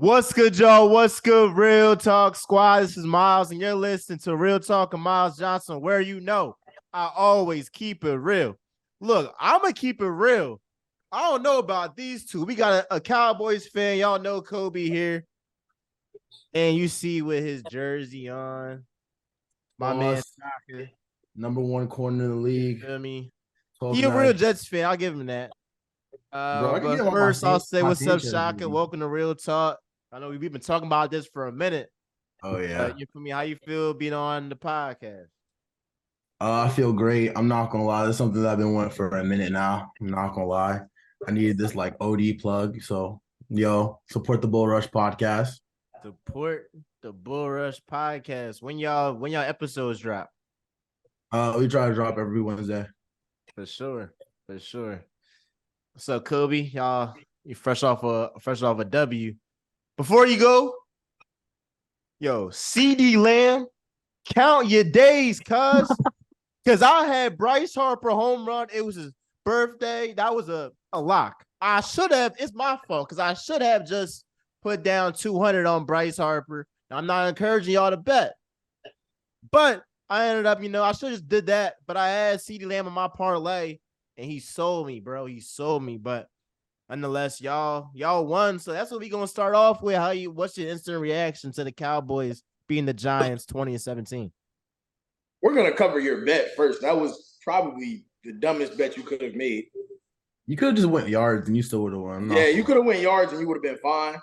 What's good, y'all? What's good, Real Talk Squad? This is Miles, and you're listening to Real Talk and Miles Johnson, where you know I always keep it real. Look, I'm going to keep it real. I don't know about these two. We got a Cowboys fan. Y'all know Kobe here. And you see with his jersey on, my man Chaka. Number one corner in the league. Feel me? He a real Jets fan. I'll give him that. But first, I'll say what's up, Chaka. Welcome to Real Talk. I know we've been talking about this for a minute. Oh, yeah. You feel me? How you feel being on the podcast? I feel great. I'm not going to lie. This is something that I've been wanting for a minute now. I'm not going to lie. I needed this like OD plug. So, support the Bull Rush podcast. Support the Bull Rush podcast. When y'all episodes drop? We try to drop every Wednesday. For sure. What's up, Kobe? Y'all, you fresh off a W. Before you go, CD Lamb, count your days, cuz. Because I had Bryce Harper home run. It was his birthday. That was a lock. I should have. It's my fault because I should have just put down 200 on Bryce Harper. I'm not encouraging y'all to bet. But I ended up, I should have just did that. But I had CD Lamb in my parlay, and he sold me, bro. He sold me. But nonetheless, y'all won. So that's what we're gonna start off with. What's your instant reaction to the Cowboys being the Giants 20-17? We're gonna cover your bet first. That was probably the dumbest bet you could have made. You could have just went yards and you still would have won. Yeah, you could have went yards and you would have been fine.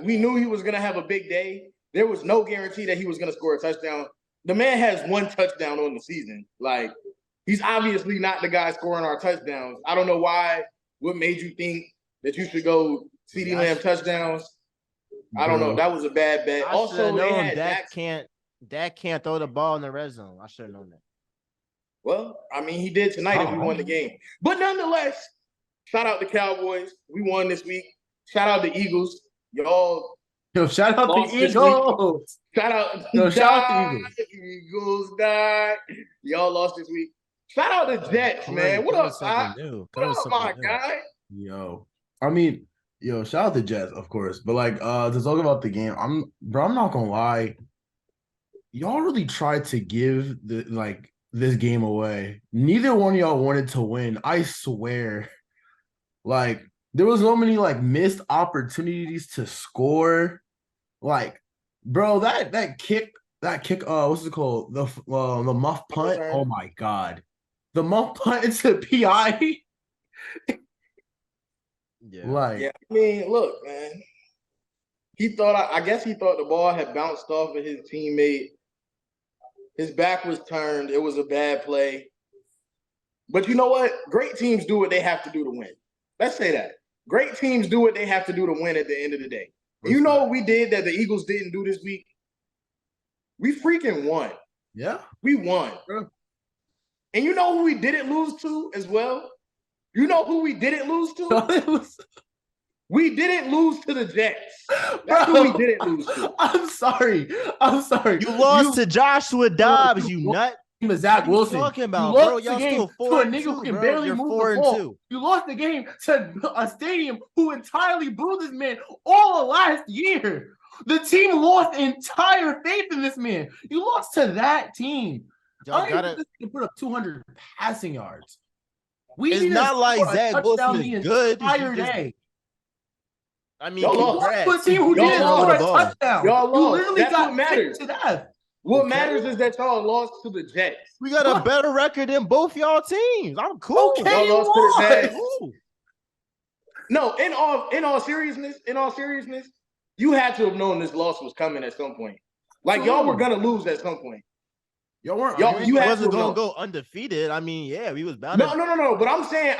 We knew he was gonna have a big day. There was no guarantee that he was gonna score a touchdown. The man has one touchdown on the season. Like, he's obviously not the guy scoring our touchdowns. I don't know why. What made you think that you should go CD Lamb touchdowns? I don't know. That was a bad bet. Also, Dak can't throw the ball in the red zone. I should have known that. Well, I mean, he did tonight if we won the game. But nonetheless, shout out the Cowboys. We won this week. Shout out the Eagles. Y'all. Shout out the Eagles. Shout out the Eagles. Y'all lost this week. Shout out the Jets, man. What up, my guy? Shout out the Jets, of course. But to talk about the game, I'm not gonna lie. Y'all really tried to give this game away. Neither one of y'all wanted to win. I swear. There was so many missed opportunities to score. That kick, what's it called? The muff punt. Oh my god. The muff punt into PI. Yeah. I mean, look, man. I guess he thought the ball had bounced off of his teammate. His back was turned. It was a bad play. But you know what? Great teams do what they have to do to win. Let's say that. Great teams do what they have to do to win at the end of the day. And you know what we did that the Eagles didn't do this week? We freaking won. Yeah. We won. Yeah. And you know who we didn't lose to as well? You know who we didn't lose to? We didn't lose to the Jets. That's who we didn't lose to. I'm sorry. You lost to Joshua Dobbs, you nut. Zach Wilson. What you talking about, you lost bro? Y'all the game still to a nigga who can barely move the ball. You lost the game to a stadium who entirely booed this man all of last year. The team lost entire faith in this man. You lost to that team. Y'all gotta put up 200 passing yards. It's not like Zach Wilson is good. Entire day. I mean, y'all lost to a team who didn't score a touchdown. Y'all lost. You literally That's got what matters. To death. What matters is that y'all lost to the Jets. We got a better record than both y'all teams. I'm cool. Okay, y'all lost to the Jets. No, in all seriousness, you had to have known this loss was coming at some point. Y'all were gonna lose at some point. Y'all weren't. You wasn't gonna go undefeated. I mean, yeah, we was bound. No. But I'm saying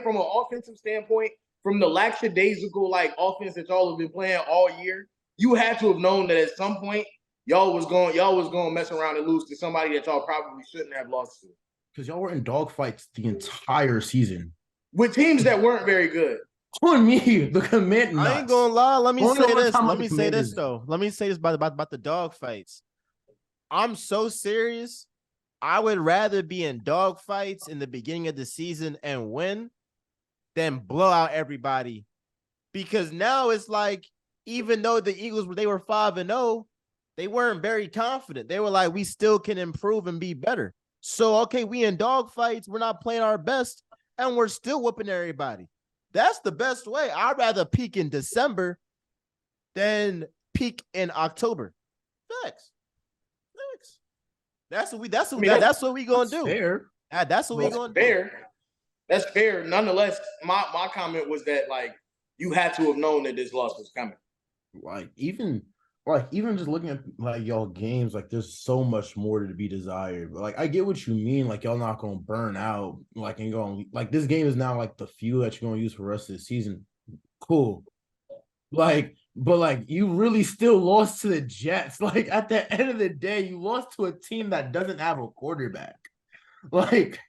from an offensive standpoint, from the lackadaisical offense that y'all have been playing all year, you had to have known that at some point y'all was going to mess around and lose to somebody that y'all probably shouldn't have lost to. Because y'all were in dogfights the entire season with teams that weren't very good. On me, the command. I ain't gonna lie. Let me say this. Let me say this though. Let me say this about the dogfights. I'm so serious. I would rather be in dogfights in the beginning of the season and win than blow out everybody, because now it's like even though the Eagles they were 5-0, they weren't very confident. They were like, we still can improve and be better. So, okay, we in dog fights, we're not playing our best, and we're still whooping everybody. That's the best way. I'd rather peak in December than peak in October. Facts. That's what we gonna do. Fair. That's what we gonna do. That's fair. Nonetheless, my comment was that like you had to have known that this loss was coming. Like even just looking at like y'all games, like there's so much more to be desired. But like I get what you mean, like y'all not gonna burn out, like and going like this game is now like the fuel that you're gonna use for the rest of the season. Cool. Like, but like you really still lost to the Jets. Like at the end of the day, you lost to a team that doesn't have a quarterback. Like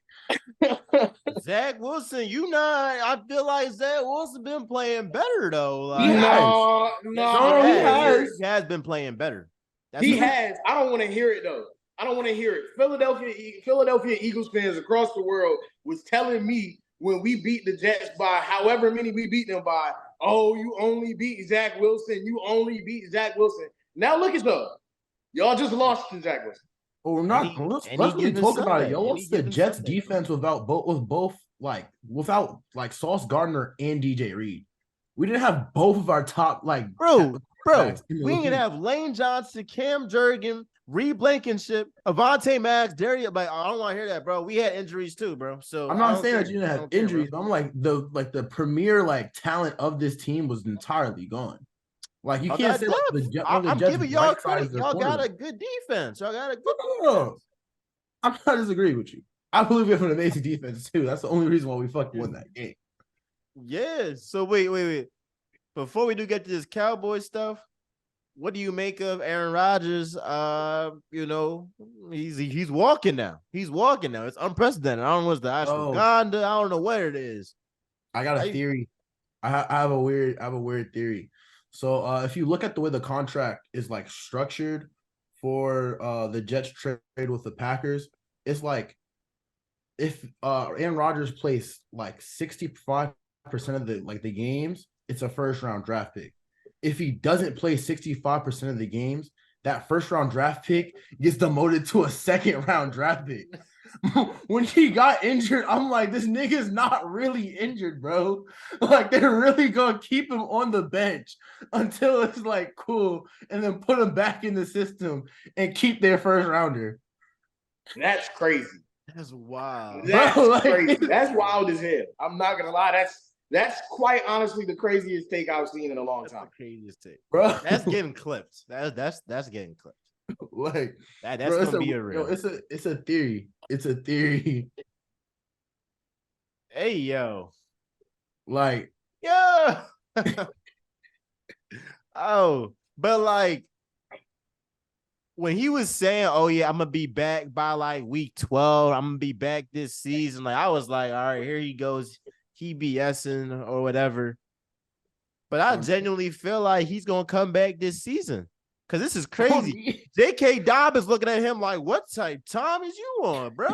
Zach Wilson, I feel like Zach Wilson been playing better though. Like, he has been playing better. He has. I don't want to hear it though. I don't want to hear it. Philadelphia Eagles fans across the world was telling me when we beat the Jets by however many we beat them by, oh, you only beat Zach Wilson. You only beat Zach Wilson. Now look at us. Y'all just lost to Zach Wilson. Oh, let's really talk about it. Y'all lost the Jets defense without Sauce Gardner and DJ Reed. We didn't have both of our top bro. We didn't have Lane Johnson, Cam Jurgen, Reed Blankenship, Avonte Maddox, Darius. Like I don't want to hear that, bro. We had injuries too, bro. So I'm not saying that you didn't have injuries, but I'm like the premier talent of this team was entirely gone. Like you can't say I'm giving y'all credit. Y'all got a good defense. Y'all got a good defense. I'm not disagreeing with you. I believe we have an amazing defense too. That's the only reason why we fucking won that game. Yeah. So wait. Before we do get to this Cowboys stuff, what do you make of Aaron Rodgers? He's walking now. He's walking now. It's unprecedented. I don't know what's the ashwagandha. I don't know what it is. I got a theory. I have a weird theory. So if you look at the way the contract is like structured for the Jets trade with the Packers, it's like if Aaron Rodgers plays like 65% of the games, it's a first round draft pick. If he doesn't play 65% of the games, that first round draft pick gets demoted to a second round draft pick. When he got injured, I'm like, this nigga's not really injured, bro. Like, they're really gonna keep him on the bench until it's like cool, and then put him back in the system and keep their first rounder. That's crazy. That's wild. That's crazy. That's wild as hell. I'm not gonna lie. That's quite honestly the craziest take I've seen in a long time. Craziest take, bro. That's getting clipped. That's getting clipped. Like that's bro, gonna be a real. It's a theory. It's a theory. Hey yo, like yeah. Oh, but like when he was saying, "Oh yeah, I'm gonna be back by like week 12. I'm gonna be back this season." Like I was like, "All right, here he goes. He BSing or whatever." But I genuinely feel like he's gonna come back this season. Cause this is crazy. J.K. Dobbins looking at him like, "What type time is you on, bro?"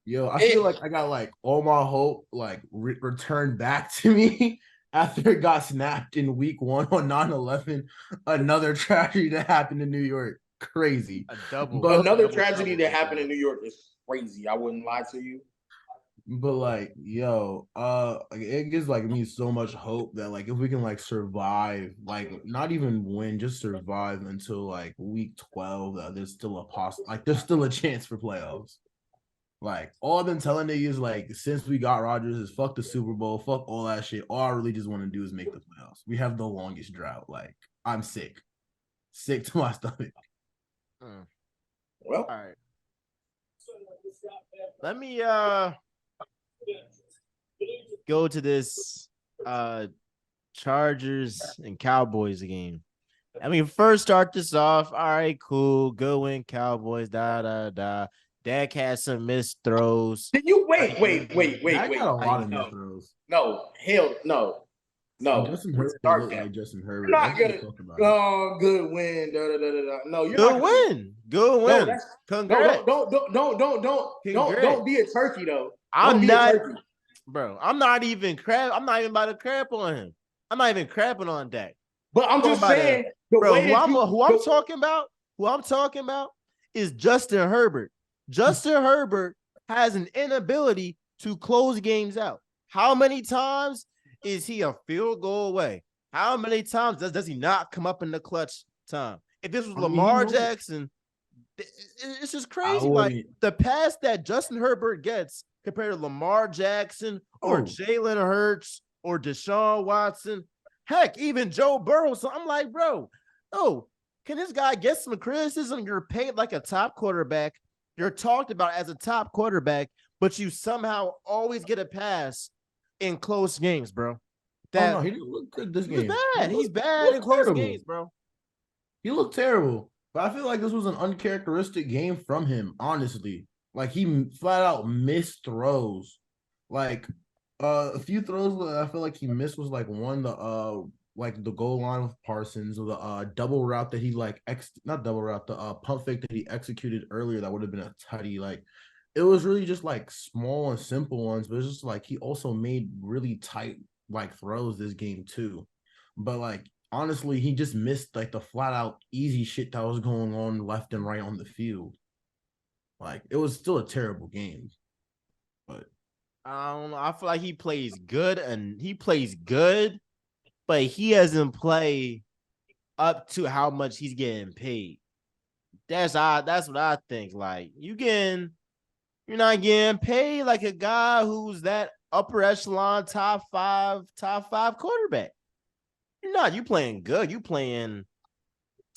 Yo, I feel like I got like all my hope like returned back to me after it got snapped in week 1 on 9/11. Another tragedy that happened in New York, crazy. Another tragedy that happened in New York is crazy. I wouldn't lie to you. But like, yo, it gives like me so much hope that like if we can like survive, like not even win, just survive until like week 12, that there's still there's still a chance for playoffs. Like all I've been telling you is like since we got Rodgers is fuck the Super Bowl, fuck all that shit. All I really just want to do is make the playoffs. We have the longest drought. Like I'm sick to my stomach. Well, all right. Let me go to this Chargers and Cowboys game. I mean, first start this off. All right, cool. Good win, Cowboys. Dak had some missed throws. Did you wait? I got a lot of missed throws. No, hell no. Justin Herbert looked like Justin Herbert. Not good. Good win. No, you're good win. Good win. No, congrats. Don't be a turkey though. I'm not, bro. I'm not even about to crap on him. I'm not even crapping on Dak. But I'm just saying, the bro, way who I'm talking about is Justin Herbert. Justin Herbert has an inability to close games out. How many times is he a field goal away? How many times does he not come up in the clutch time? If this was Lamar Jackson, it's just crazy. Like the pass that Justin Herbert gets compared to Lamar Jackson or Jalen Hurts or Deshaun Watson, heck, even Joe Burrow. So I'm like, bro, can this guy get some criticism? You're paid like a top quarterback. You're talked about as a top quarterback, but you somehow always get a pass in close games, bro. He didn't look good this game. He's bad in close games, bro. He looked terrible. But I feel like this was an uncharacteristic game from him, honestly. Like, he flat out missed throws. Like, a few throws that I feel like he missed was like one, the goal line with Parsons, or the double route that he not double route, the pump fake that he executed earlier that would have been a tutty. Like, it was really just like small and simple ones, but it's just like he also made really tight like throws this game too. But like, honestly, he just missed like the flat out easy shit that was going on left and right on the field. Like, it was still a terrible game. But I don't know. I feel like he plays good, but he hasn't played up to how much he's getting paid. That's what I think. Like, you're not getting paid like a guy who's that upper echelon top five quarterback. You're not. You playing good. You playing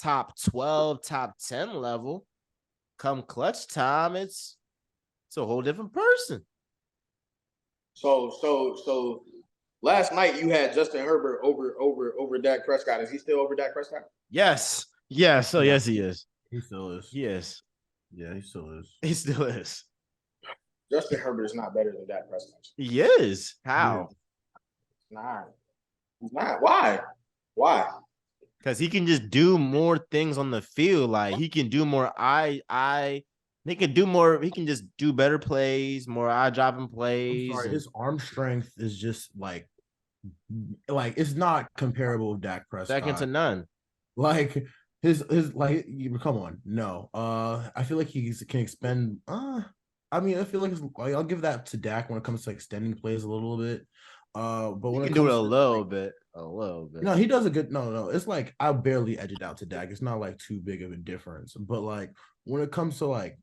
top 12, top 10 level. Come clutch time, it's a whole different person. So last night you had Justin Herbert over Dak Prescott. Is he still over Dak Prescott? Yes. Yeah. So yes, he is. He still is. Yes. Yeah, he still is. He still is. Justin Herbert is not better than Dak Prescott. He is. How? Nah. He's not. Why? Because he can just do more things on the field. Like, he can do more he can do more. He can just do better plays, more eye-dropping plays. I'm sorry, his arm strength is just like it's not comparable with Dak Prescott. Second to none. Like, his come on, no. I feel like he can expend. I mean, I feel like I'll give that to Dak when it comes to extending plays a little bit. But when he can it comes do it to a little bit. No, he does a good. No. It's like I barely edge it out to Dak. It's not like too big of a difference. But like, when it comes to like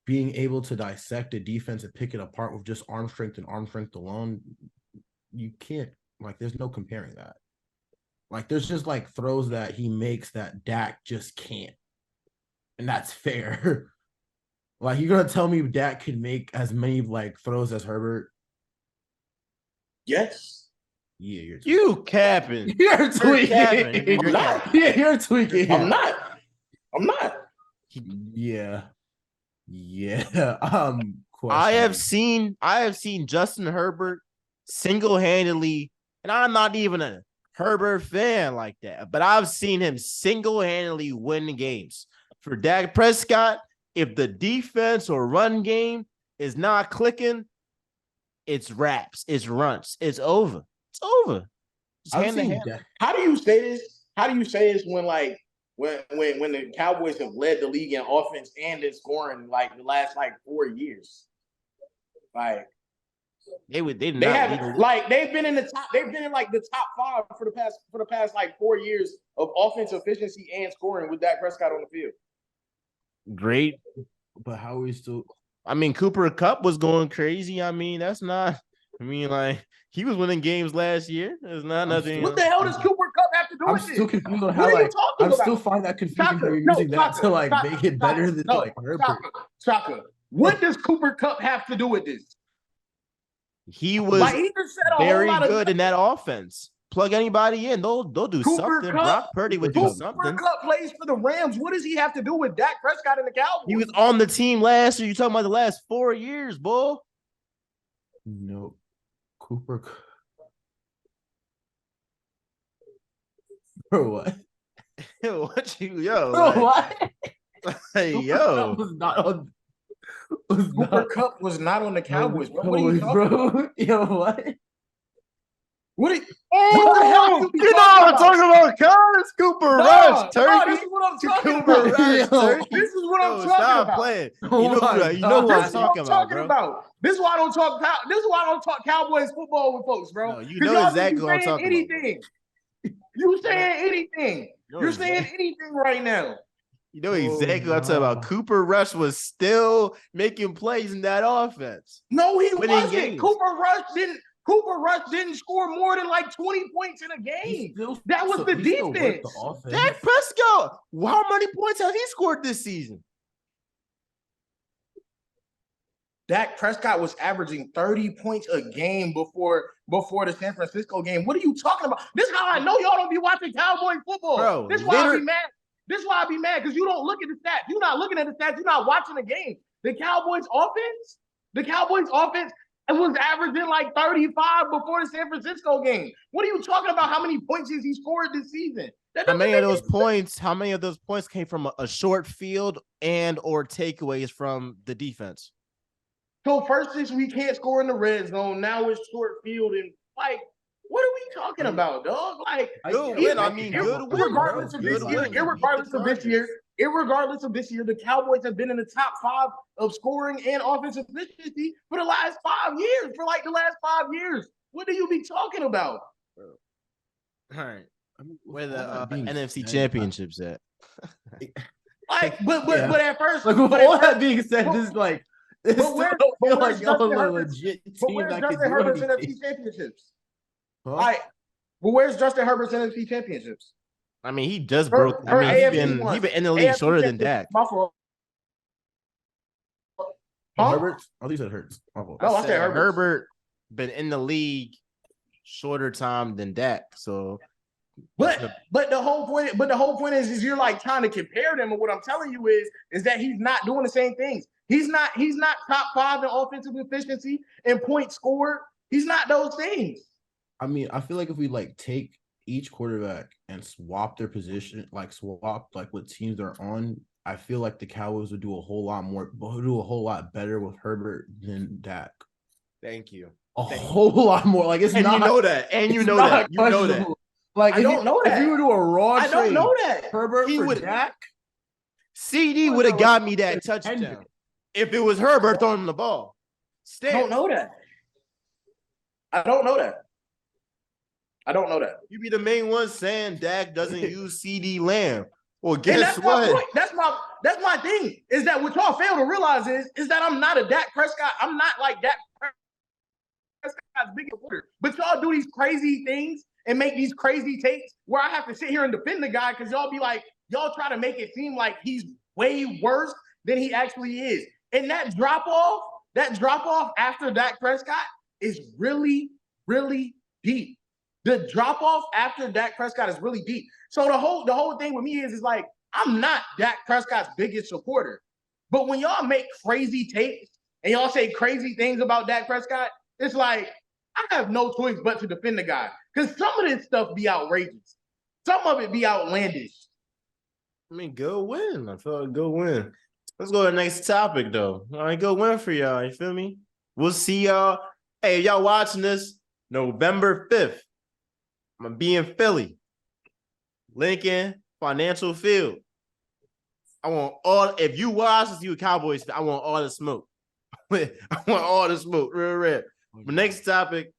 being able to dissect a defense and pick it apart with just arm strength and arm strength alone, you can't. Like, there's no comparing that. Like, there's just like throws that he makes that Dak just can't, and that's fair. Like, you're gonna tell me Dak could make as many like throws as Herbert? Yes. Yeah, you capping. You're tweaking. You're not. Yeah, you're tweaking. I'm not. Yeah. I have seen Justin Herbert single-handedly, and I'm not even a Herbert fan like that, but I've seen him single-handedly win games. For Dak Prescott, if the defense or run game is not clicking, it's wraps, it's runs, it's over. It's over. How do you say this? When the Cowboys have led the league in offense and in scoring like the last 4 years? Like, they've been in the top. They've been in like the top 5 for the past 4 years of offense efficiency and scoring with Dak Prescott on the field. Great, but how are we still? I mean, Cooper Kupp was going crazy. I mean, that's not. I mean, like, he was winning games last year. There's not nothing. What the hell does Cooper Kupp have to do with it? I'm still confused on how. I still find that confusing. Chaka, how you're using that to make it better than Herbert. Chaka, what does Cooper Kupp have to do with this? He was very good in that offense. Plug anybody in, they'll do something. Brock Purdy would do something. Cooper Kupp plays for the Rams. What does he have to do with Dak Prescott and the Cowboys? He was on the team last year. You talking about the last 4 years, bull? No, Cooper. Bro, what? What you yo? Bro, what? Hey, Cooper yo. Kupp was not on. Kupp was not on the Cowboys. Bro. What are you talking about? Yo, what? What the Oh, hell you know what I'm talking about, cuz? Cooper Rush, turkey. this is what I'm talking Cooper about. Rush, turkey. This is what I'm Yo, talking stop about. playing. Oh You know my who, you know who God. I'm This is what talking I'm about, talking bro. about. This is why I don't talk. This is why I don't talk Cowboys football with folks, bro. No, you Because know y'all exactly just what I'm be saying talking about, bro. anything. You saying anything. You know You're saying exactly. anything right now. You know exactly what I'm talking about. Cooper Rush was still making plays in that offense. No, he Winning wasn't. games. Cooper Rush didn't score more than like 20 points in a game. That was the defense. Dak Prescott, how many points has he scored this season? Dak Prescott was averaging 30 points a game before the San Francisco game. What are you talking about? This is how I know y'all don't be watching Cowboy football. Bro, This is why I be mad. This is why I be mad, because you don't look at the stats. You're not looking at the stats. You're not watching the game. The Cowboys offense, it was averaging like 35 before the San Francisco game. What are you talking about? How many points has he scored this season? How many of those points came from a short field and or takeaways from the defense? So first we can't score in the red zone. Now it's short field, and like, what are we talking about, dog? Like, good win. I mean, good win. Irregardless of this year, the Cowboys have been in the top 5 of scoring and offensive efficiency for the last 5 years. For like the last 5 years, what do you be talking about? All right, where the NFC championships at? Like, but at first, like with all that being said, this is like. Where's Justin Herbert's NFC championships? Huh? Like, well, where's Justin Herbert's NFC championships? I mean, he just broke. I mean, he been in the league shorter than Dak. My fault. Herbert? Oh, you said Hurts. No, I said Herbert. Herbert been in the league shorter time than Dak. So, but the whole point is you're like trying to compare them, and what I'm telling you is that he's not doing the same things. He's not top 5 in offensive efficiency and points scored. He's not those things. I mean, I feel like if we like take each quarterback and swap their position, like what teams they're on, I feel like the Cowboys would do a whole lot better with Herbert than Dak. Thank you. Whole lot more. Like it's and not. You know that. And you know that. You know that. Like I don't know that. If you were to do a raw trade, I don't know that. Herbert for Dak, CD would have got me that touchdown if it was Herbert throwing him the ball. I don't know that. You be the main one saying Dak doesn't use CD Lamb. Well, guess what? That's my thing. Is that what y'all fail to realize is that I'm not a Dak Prescott. I'm not like Dak Prescott's big supporter. But y'all do these crazy things and make these crazy takes where I have to sit here and defend the guy because y'all be like, y'all try to make it seem like he's way worse than he actually is. And that drop off after Dak Prescott is really, really deep. The drop off after Dak Prescott is really deep. So the whole thing with me is like, I'm not Dak Prescott's biggest supporter. But when y'all make crazy takes and y'all say crazy things about Dak Prescott, it's like, I have no choice but to defend the guy. Because some of this stuff be outrageous. Some of it be outlandish. I mean, go win. I feel like go win. Let's go to the next topic, though. All right, go win for y'all. You feel me? We'll see y'all. Hey, y'all watching this November 5th. I'm going to be in Philly. Lincoln Financial Field. I want all, if you watch this, you a Cowboys fan, I want all the smoke. I want all the smoke, real red. But next topic,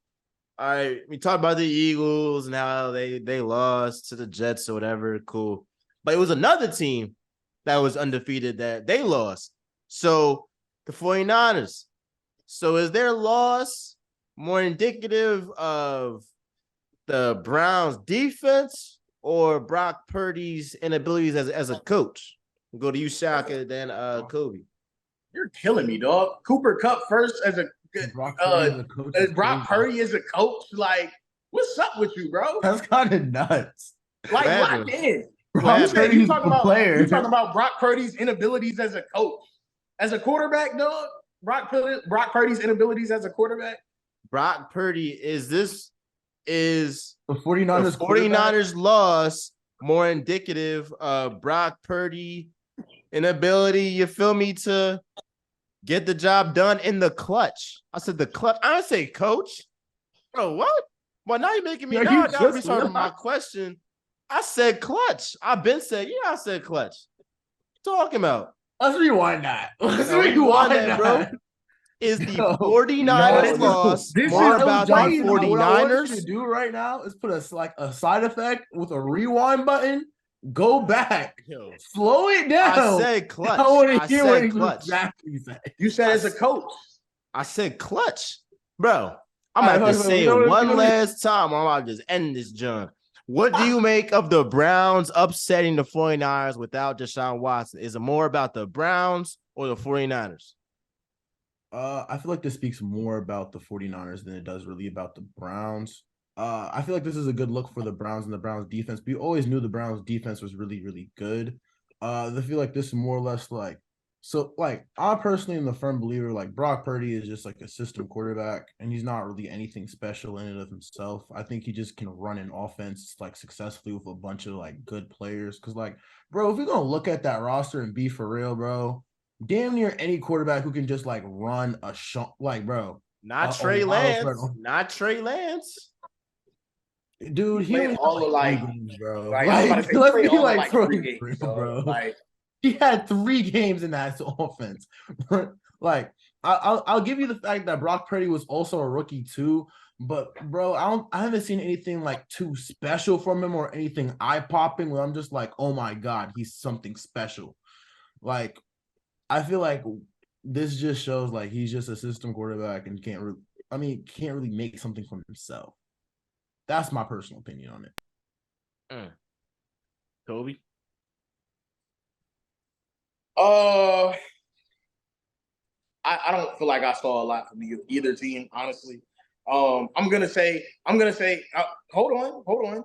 all right, we talked about the Eagles and how they lost to the Jets or whatever, cool. But it was another team that was undefeated that they lost. So the 49ers. So is their loss more indicative of the Browns defense or Brock Purdy's inabilities as a coach? We'll go to you, Chaka, then Kobe. You're killing me, dog. Cooper Kupp first as Brock Purdy as a coach. Like, what's up with you, bro? That's kind of nuts. Like, locked in. You talking about Brock Purdy's inabilities as a coach. As a quarterback, dog? Brock Purdy's inabilities as a quarterback? Brock Purdy, is the 49ers 49ers loss more indicative of Brock Purdy inability, you feel me, to get the job done in the clutch? I said the clutch. I didn't say coach. Bro, what? Well, now you're making me. Yeah, Now you I got to just restart my realized. question. I said clutch. I've been said. Yeah, I said clutch. What you talking about? Let's rewind that. Let's No, rewind rewind that, bro. that. Is the Yo, 49ers no. loss this more is, I'm about the telling you, what I want you to 49ers? do right now is put a side effect with a rewind button. Go back, Yo, slow it down. I said clutch. I want I to hear what said you clutch. exactly say. You said as a coach. I said clutch. Bro, I'm All going to right, have to hold on, say you know it what- you one know what- last time. I'm about to just end this junk. What do you make of the Browns upsetting the 49ers without Deshaun Watson? Is it more about the Browns or the 49ers? I feel like this speaks more about the 49ers than it does really about the Browns. I feel like this is a good look for the Browns and the Browns defense. We always knew the Browns defense was really, really good. I feel like this is more or less like I personally am a firm believer like Brock Purdy is just like a system quarterback and he's not really anything special in and of himself. I think he just can run an offense like successfully with a bunch of like good players. Cause like, bro, if you're gonna look at that roster and be for real, bro, damn near any quarterback who can just like run a shot, like bro, Not a Trey wild Lance. card. Not Trey Lance. Dude, he Played only had all of like like, 3 games, bro. like I was about to say, Let's played be all of like like for 3 games, real, so, bro. like He had 3 games in that offense. Like, I'll give you the fact that Brock Purdy was also a rookie too. But bro, I haven't seen anything like too special from him or anything eye popping where I'm just like, oh my god, he's something special. Like, I feel like this just shows like he's just a system quarterback and can't really make something from himself. That's my personal opinion on it. Kobe. I don't feel like I saw a lot from either team, honestly. I'm gonna say, hold on.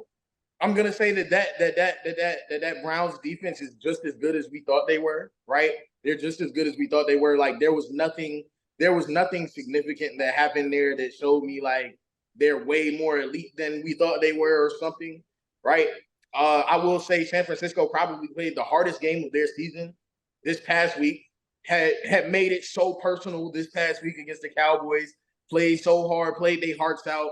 I'm gonna say that Browns defense is just as good as we thought they were. Right? They're just as good as we thought they were. Like there was nothing significant that happened there that showed me like they're way more elite than we thought they were or something. Right? I will say San Francisco probably played the hardest game of their season this past week. Had made it so personal this past week against the Cowboys. Played so hard, played their hearts out,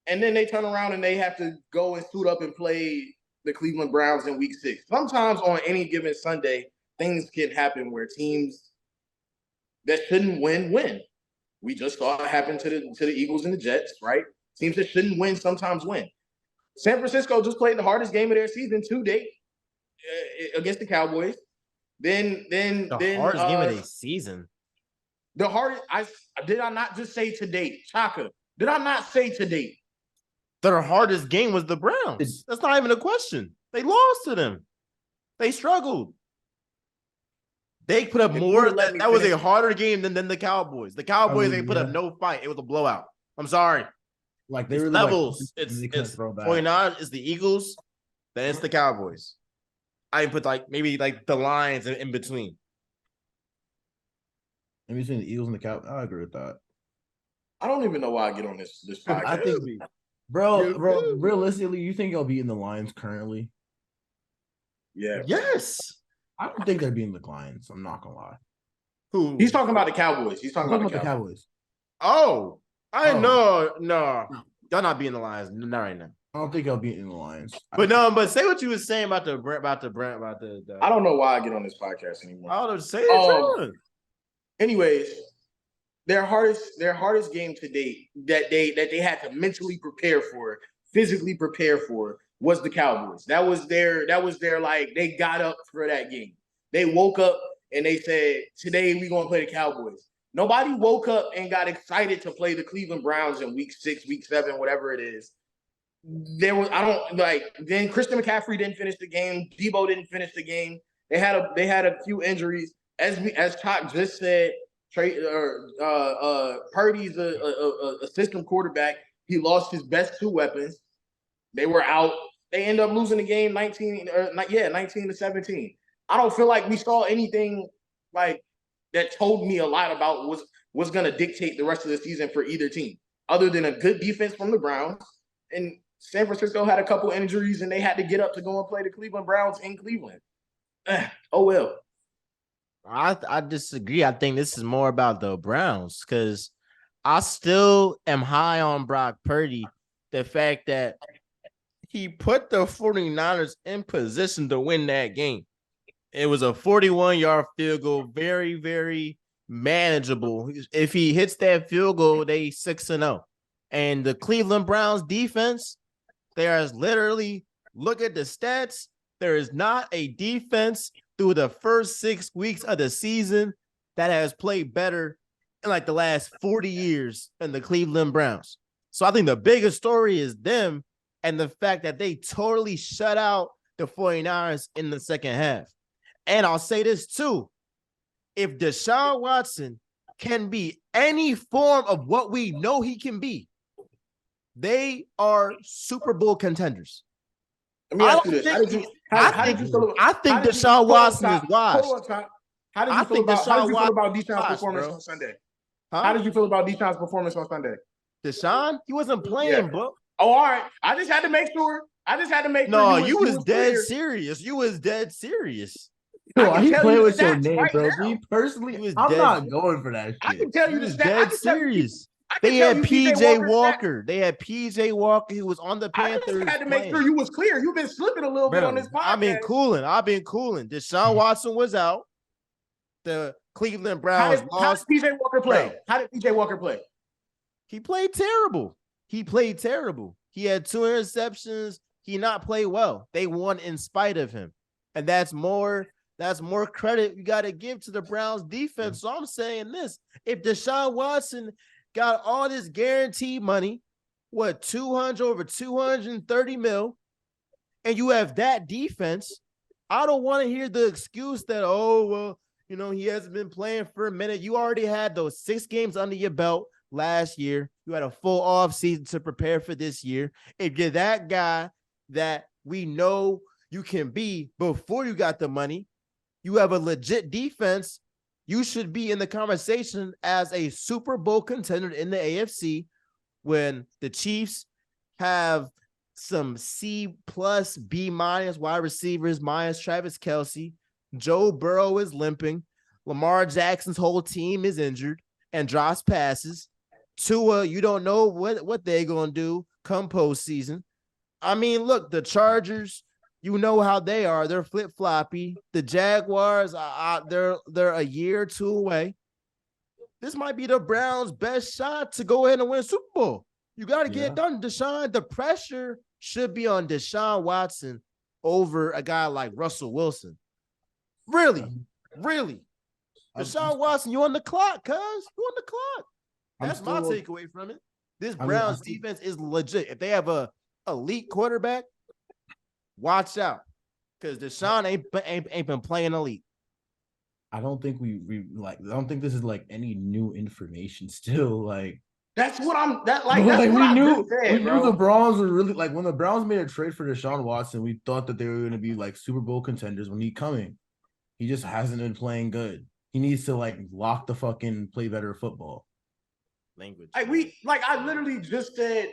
and then they turn around and they have to go and suit up and play the Cleveland Browns in Week 6. Sometimes on any given Sunday, things can happen where teams that shouldn't win. We just saw it happen to the Eagles and the Jets, right? Teams that shouldn't win sometimes win. San Francisco just played the hardest game of their season to date against the Cowboys. Then Hardest game of the season. The hardest. Did I not just say to date, Chaka? Did I not say to date? Their hardest game was the Browns. That's not even a question. They lost to them. They struggled. They put up more. That was a harder game than the Cowboys. The Cowboys, they put up no fight. It was a blowout. I'm sorry. Like they were levels. Like, it's 49. It's the Eagles. Then it's the Cowboys. I put like maybe like the Lions in between. In between the Eagles and the Cowboys, I agree with that. I don't even know why I get on this podcast. I think, bro, realistically, you think they'll be in the Lions currently? Yeah. Yes. I don't think they're beating the Lions. I'm not gonna lie. Who? He's talking about the Cowboys. He's talking about the Cowboys. Oh, know. Y'all not beating the Lions. Not right now. I don't think I'll be in the Lions. But say what you were saying about the I don't know why I get on this podcast anymore. I don't say it. Anyways, their hardest game to date that they had to mentally prepare for, physically prepare for, was the Cowboys. That was their like they got up for that game. They woke up and they said, today we're gonna play the Cowboys. Nobody woke up and got excited to play the Cleveland Browns in week 6, week 7, whatever it is. Then Christian McCaffrey didn't finish the game. Debo didn't finish the game. They had a few injuries. As Chak just said, Purdy's a system quarterback. He lost his best 2 weapons. They were out. They end up losing the game 19-17. I don't feel like we saw anything like that told me a lot about what's going to dictate the rest of the season for either team, other than a good defense from the Browns. And San Francisco had a couple injuries, and they had to get up to go and play the Cleveland Browns in Cleveland. Oh, well. I disagree. I think this is more about the Browns because I still am high on Brock Purdy, the fact that he put the 49ers in position to win that game. It was a 41-yard field goal, very, very manageable. If he hits that field goal, they 6-0. And the Cleveland Browns defense, there's literally, look at the stats. There is not a defense through the first 6 weeks of the season that has played better in like the last 40 years than the Cleveland Browns. So I think the biggest story is them and the fact that they totally shut out the 49ers in the second half. And I'll say this too. If Deshaun Watson can be any form of what we know he can be, they are Super Bowl contenders. Let me ask you this. I think Deshaun Watson is washed. How did you feel about Deshaun's performance on Sunday? How did you feel about Deshaun's performance on Sunday? Deshaun? He wasn't playing, bro. Oh, all right. I just had to make sure. No, you was dead serious. You was dead serious. Yo, he playing with your name, bro. Me personally, I'm not going for that shit. I can tell you the dead serious. They had PJ Walker. They had PJ Walker who was on the Panthers. I just had to make sure you was clear. You've been slipping a little bit on this podcast. I've been cooling. Deshaun Watson was out. The Cleveland Browns lost. How did PJ Walker play? How did PJ Walker play? He played terrible. He had 2 interceptions. He not played well. They won in spite of him. And that's more credit you got to give to the Browns defense. So I'm saying this. If Deshaun Watson got all this guaranteed money, over 230 mil, and you have that defense, I don't want to hear the excuse that, he hasn't been playing for a minute. You already had those 6 games under your belt last year. You had a full off season to prepare for this year. If you're that guy that we know you can be before you got the money, you have a legit defense, you should be in the conversation as a Super Bowl contender in the AFC when the Chiefs have some C+, B- wide receivers minus Travis Kelce. Joe Burrow is limping. Lamar Jackson's whole team is injured and drops passes. Tua, you don't know what they're going to do come postseason. I mean, look, the Chargers, you know how they are. They're flip-floppy. The Jaguars, they're a year or 2 away. This might be the Browns' best shot to go ahead and win Super Bowl. You got to get it done, Deshaun. The pressure should be on Deshaun Watson over a guy like Russell Wilson. Really. Deshaun Watson, you on the clock, cuz. You on the clock. That's my takeaway from it. This Browns defense is legit. If they have a elite quarterback, watch out, because Deshaun ain't been playing elite. I don't think I don't think this is like any new information still. Like that's what I'm we knew the Browns were really like when the Browns made a trade for Deshaun Watson, we thought that they were going to be like Super Bowl contenders when he's coming. He just hasn't been playing good. He needs to like lock the fucking play better football. Language. I literally just said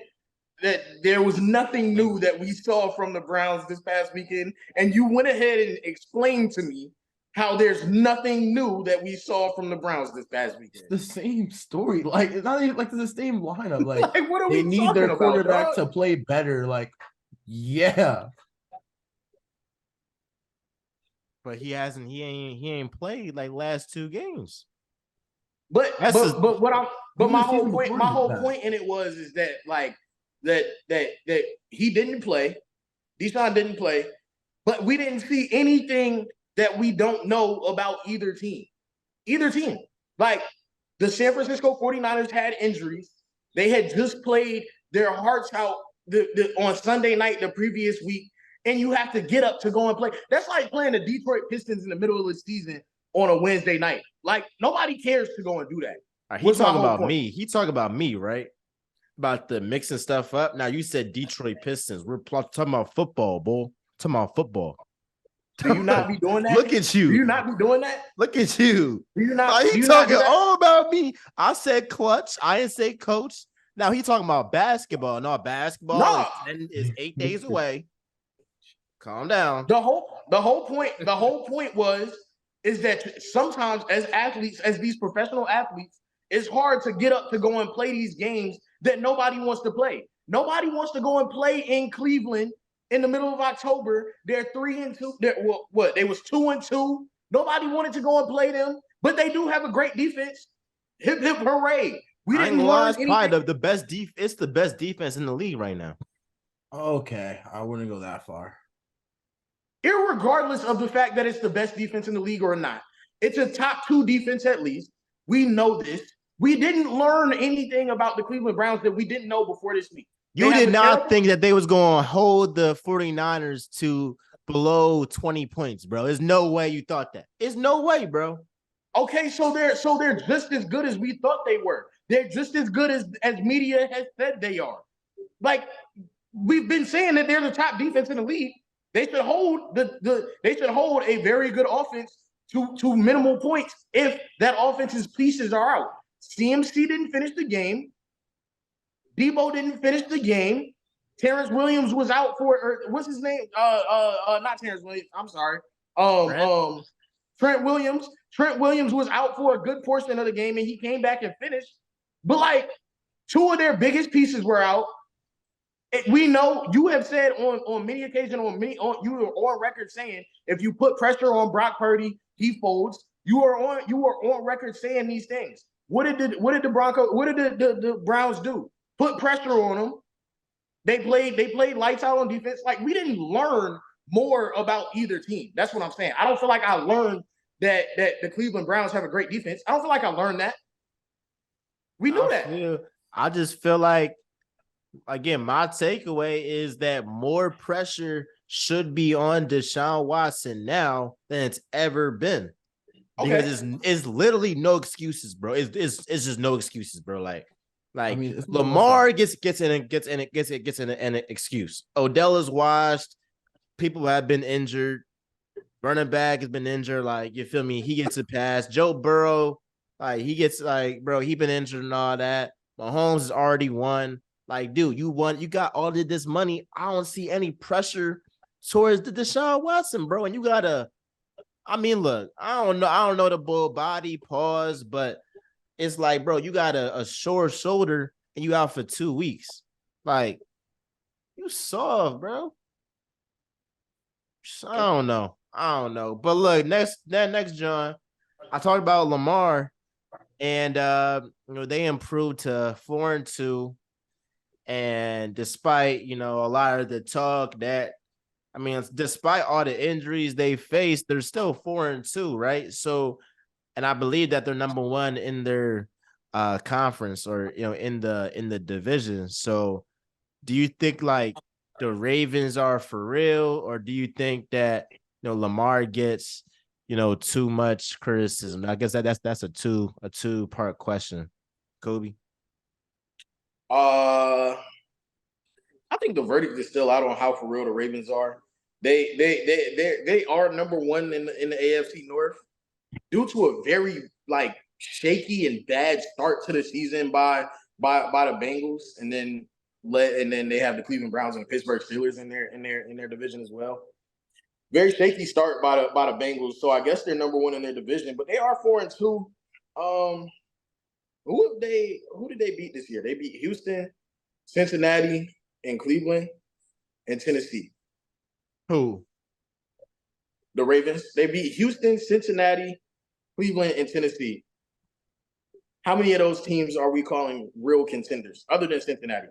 that there was nothing new that we saw from the Browns this past weekend, and you went ahead and explained to me how there's nothing new that we saw from the Browns this past weekend. It's the same story. Like, it's not even like the same lineup. Like, what are they we need their quarterback about, to play better. Like, yeah. But he ain't played like last 2 games. But my whole point in it is that like that he didn't play. Deshaun didn't play, but we didn't see anything that we don't know about either team. Like the San Francisco 49ers had injuries. They had just played their hearts out on Sunday night the previous week, and you have to get up to go and play. That's like playing the Detroit Pistons in the middle of the season on a Wednesday night. Like nobody cares to go and do that. He talking about me. He talking about me, right? About the mixing stuff up. Now you said Detroit Pistons. We're talking about football, boy. Talking about football. Do you not be doing that? Look at you. Do you not be doing that? Look at you. Do you not? He talking all about me. I said clutch. I didn't say coach. Now he talking about basketball. No, basketball is 8 days away. Calm down. The whole point is that sometimes as athletes, as these professional athletes, it's hard to get up to go and play these games that nobody wants to play. Nobody wants to go and play in Cleveland in the middle of October. They're 3-2. They was 2-2. Nobody wanted to go and play them, but they do have a great defense. Hip hip hooray! We I ain't didn't gonna lie, learn it's anything. probably the best It's the best defense in the league right now. Okay, I wouldn't go that far. Irregardless of the fact that it's the best defense in the league or not, it's a top 2 defense at least. We know this. We didn't learn anything about the Cleveland Browns that we didn't know before this week. You did not think that they was going to hold the 49ers to below 20 points, bro. There's no way you thought that. There's no way, bro. Okay, so they're just as good as we thought they were. They're just as good as media has said they are. Like, we've been saying that they're the top defense in the league. They should hold they should hold a very good offense to minimal points if that offense's pieces are out. CMC didn't finish the game. Debo didn't finish the game. Terrence Williams was out for, or what's his name? Not Terrence Williams. I'm sorry. Trent Williams. Trent Williams was out for a good portion of the game, and he came back and finished. But like, 2 of their biggest pieces were out. We know you have said on many occasions you were on record saying if you put pressure on Brock Purdy, he folds. You are on record saying these things. What did the Browns do? Put pressure on them. They played lights out on defense. Like, we didn't learn more about either team. That's what I'm saying. I don't feel like I learned that the Cleveland Browns have a great defense. I don't feel like I learned that. We knew that. I just feel like, again, my takeaway is that more pressure should be on Deshaun Watson now than it's ever been. Because it's literally no excuses, bro. It's just no excuses, bro. Like I mean, Lamar gets an excuse. Odell is washed. People have been injured. Running back has been injured. Like, you feel me? He gets a pass. Joe Burrow, like, he gets, like, bro, he been injured and all that. Mahomes has already won. Like, dude, you won. You got all of this money. I don't see any pressure towards the Deshaun Watson, bro. And you gotta, I mean, look, I don't know the bull body pause, but it's like, bro, you got a sore shoulder and you out for 2 weeks. Like, you soft, bro. I don't know. But look, next, John, I talked about Lamar, and they improved to 4-2. And despite, a lot of the talk that, I mean, despite all the injuries they faced, they're still 4-2, right? So, and I believe that they're number 1 in their conference, or in the division. So, do you think like the Ravens are for real, or do you think that Lamar gets too much criticism? I guess that's a two-part question. Kobe. I think the verdict is still out on how for real the Ravens are. They are number 1 in the AFC North due to a very shaky and bad start to the season by the Bengals, and then they have the Cleveland Browns and the Pittsburgh Steelers in their division as well. Very shaky start by the Bengals, so I guess they're number 1 in their division, but they are 4-2. Who did they beat this year? They beat Houston, Cincinnati, and Cleveland, and Tennessee. Who? The Ravens. They beat Houston, Cincinnati, Cleveland, and Tennessee. How many of those teams are we calling real contenders other than Cincinnati?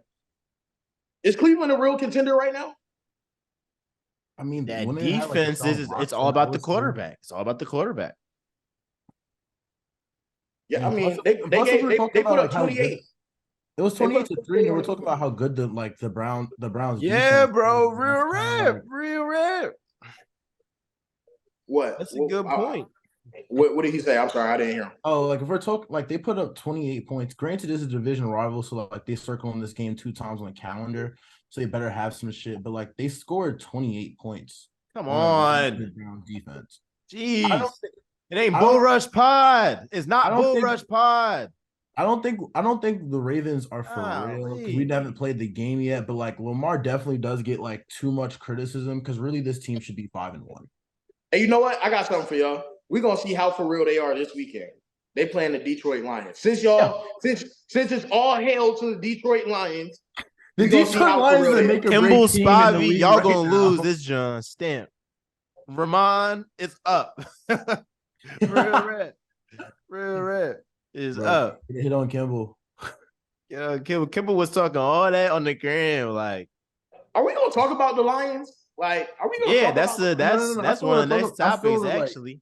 Is Cleveland a real contender right now? I mean, that defense it's all about the quarterback. It's all about the quarterback. Yeah, I mean, they put up 28. It was 28-3, and we're talking about how good the Browns. Yeah, bro, real rap. What? That's a good point. What did he say? I'm sorry, I didn't hear him. Oh, if we're talking, they put up 28 points. Granted, this is a division rival, so they circling this game 2 times on the calendar, so they better have some shit. But they scored 28 points. Come on, Browns defense. Jeez, it ain't Bull Rush Pod. It's not Bull Rush Pod. I don't think the Ravens are for real. We haven't played the game yet, but Lamar definitely does get too much criticism, because really this team should be 5-1. Hey, you know what? I got something for y'all. We're gonna see how for real they are this weekend. They playing the Detroit Lions. Since it's all hail to the Detroit Lions, The We gonna see Detroit how Lions for are real make a Kimball great team in the Spivey, league y'all right gonna now. lose this, John. Stamp. Ramon is up. Real red. Real red is Bro, up. hit on Kimball. Kimball was talking all that on the gram. Like, Are we gonna talk about the Lions? Like, are we gonna yeah, talk that's about the No. I that's still one want of to the talk. next topics, actually.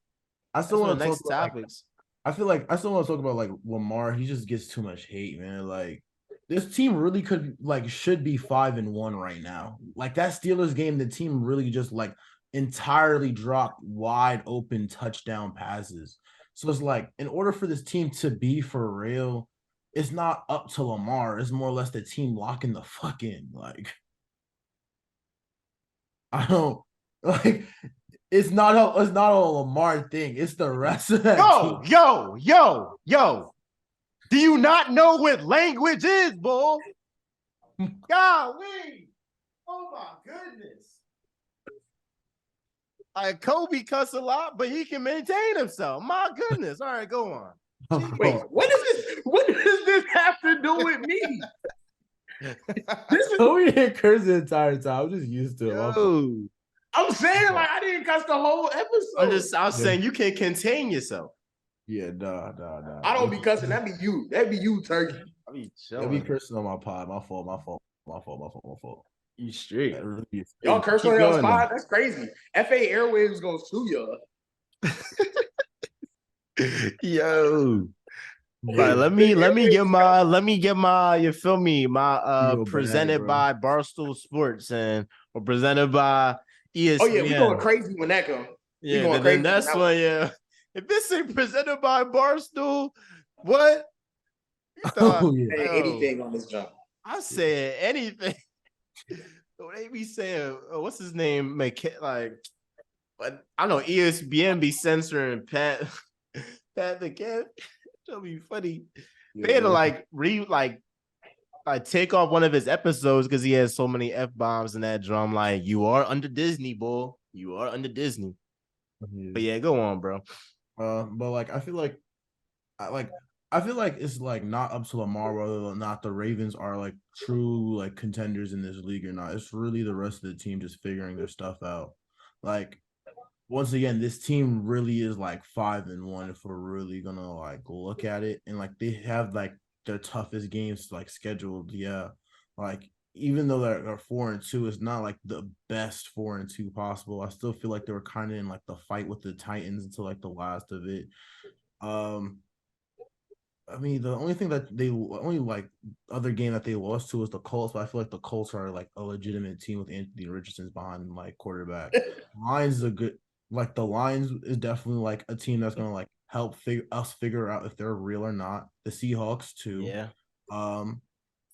I still That's one want of to the talk next about. Like, topics. I feel like I still want to talk about like Lamar. He just gets too much hate, man. Like this team really could like should be 5-1 right now. Like that Steelers game, the team really just like entirely dropped wide open touchdown passes. So it's like in order for this team to be for real, it's not up to Lamar. It's more or less the team locking the fuck in. Like I don't like it's not a Lamar thing. It's the rest of that team. Yo. Do you not know what language is, bull? Golly. Oh my goodness. Kobe cuss a lot, but he can maintain himself. My goodness. All right, go on. Wait, what is this? What does this have to do with me? This is Kobe didn't curse the entire time. I'm just used to it. Yo. I'm saying, like, I didn't cuss the whole episode. I'm saying you can contain yourself. Yeah, nah. I don't be cussing. That'd be you. That'd be you, Turkey. I be I'll be chilling. cursing on my pod. My fault. You straight. Y'all curse Keep on y'all's going, pod? That's crazy. FA Airwaves gonna sue y'all. Yo. But let me get my you feel me, my Feel bad, presented bro. by Barstool Sports or presented by ESPN. Oh yeah, we going crazy when that comes. Yeah, then that's one. Yeah, if this ain't presented by Barstool, what? You thought, Oh yeah. Anything on this jump. I said anything. They be saying, what's his name? Like, but I know ESPN be censoring Pat McCann. That'll be funny. They had to like take off one of his episodes because he has so many F-bombs in that drum. Like, you are under Disney, boy. You are under Disney. Yeah. But yeah, go on, bro. But like I feel like it's like not up to Lamar whether or not the Ravens are like true like contenders in this league or not. It's really the rest of the team just figuring their stuff out. Like once again, this team really is like 5-1 if we're really gonna like look at it. And like they have like their toughest games like scheduled. Yeah. Like even though they're 4-2, it's not like the best 4-2 possible. I still feel like they were kind of in like the fight with the Titans until like the last of it. I mean, the only like other game that they lost to was the Colts, but I feel like the Colts are like a legitimate team with Anthony Richardson behind like quarterback. Lions is a good like the Lions is definitely like a team that's gonna like help figure out if they're real or not. The Seahawks too. Yeah.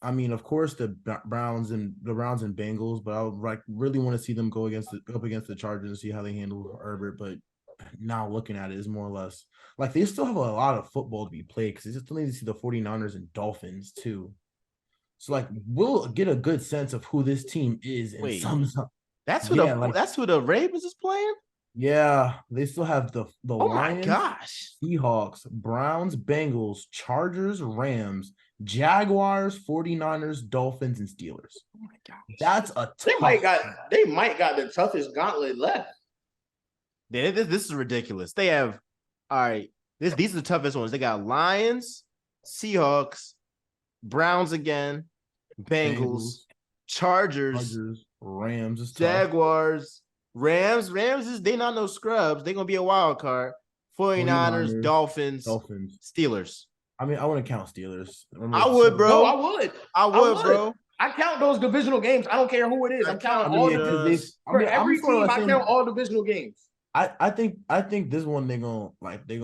I mean, of course, the Browns and Bengals, but I would like really want to see them go up against the Chargers and see how they handle Herbert. But now looking at it is more or less like they still have a lot of football to be played because they still need to see the 49ers and Dolphins too. So like we'll get a good sense of who this team is. Wait, that's who the Ravens is playing? Yeah, they still have the Oh Lions, my gosh, Seahawks, Browns, Bengals, Chargers, Rams, Jaguars, 49ers, Dolphins, and Steelers. Oh my gosh. That's a they might got the toughest gauntlet left. This is ridiculous. They have all right. These are the toughest ones. They got Lions, Seahawks, Browns again, Bengals, Chargers, Rams, Jaguars, Rams is they not no scrubs. They're gonna be a wild card. 49ers, Dolphins, Steelers. I mean, I wouldn't count Steelers. I would, bro. No, I would, bro. I count those divisional games. I don't care who it is. I'm counting all divisions. For every team, I count all divisional games. I think this one they're gonna